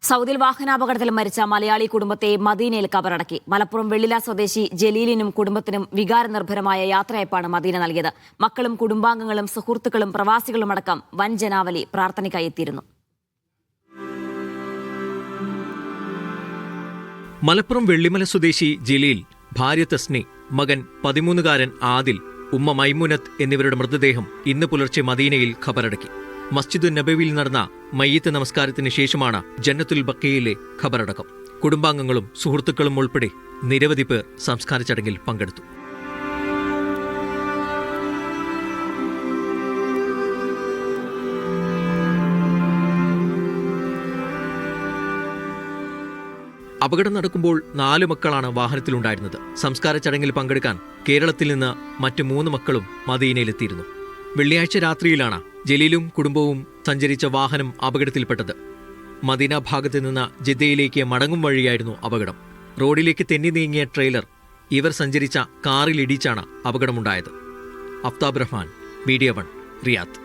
സൗദിയിൽ വാഹനാപകടത്തിൽ മരിച്ച മലയാളി കുടുംബത്തെ മദീനയിൽ കബറടക്കി. മലപ്പുറം വെള്ളില സ്വദേശി ജലീലിനും കുടുംബത്തിനും വികാരനിർഭരമായ യാത്രയപ്പാണ് മദീന നൽകിയത്. മക്കളും കുടുംബാംഗങ്ങളും സുഹൃത്തുക്കളും പ്രവാസികളും അടക്കം വൻ ജനാവലി പ്രാർത്ഥനയ്ക്കായി എത്തിയിരുന്നു. മലപ്പുറം വെള്ളിമല സ്വദേശി ജലീൽ, ഭാര്യ തസ്നി, മകൻ 13-കാരൻ ആദിൽ, ഉമ്മ മൈമുനത്ത് എന്നിവരുടെ മൃതദേഹം ഇന്ന് പുലർച്ചെ മദീനയിൽ ഖബറടക്കി. മസ്ജിദുൻ നബവിയിൽ നടന്ന മയ്യിത്ത് നമസ്കാരത്തിന് ശേഷമാണ് ജന്നത്തുൽ ബഖീയിലെ ഖബറടക്കം. കുടുംബാംഗങ്ങളും സുഹൃത്തുക്കളും ഉൾപ്പെടെ നിരവധി പേർ സംസ്കാര ചടങ്ങിൽ പങ്കെടുത്തു. അപകടം നടക്കുമ്പോൾ 4 മക്കളാണ് വാഹനത്തിലുണ്ടായിരുന്നത്. സംസ്കാര ചടങ്ങിൽ പങ്കെടുക്കാൻ കേരളത്തിൽ നിന്ന് മറ്റ് 3 മക്കളും മദീനയിലെത്തിയിരുന്നു. വെള്ളിയാഴ്ച രാത്രിയിലാണ് ജലീലും കുടുംബവും സഞ്ചരിച്ച വാഹനം അപകടത്തിൽപ്പെട്ടത്. മദീന ഭാഗത്ത് നിന്ന് ജിദ്ദയിലേക്ക് മടങ്ങും വഴിയായിരുന്നു അപകടം. റോഡിലേക്ക് തെന്നി നീങ്ങിയ ട്രെയിലർ ഇവർ സഞ്ചരിച്ച കാറിലിടിച്ചാണ് അപകടമുണ്ടായത്. Aftab Rahman, media 1, Riyadh.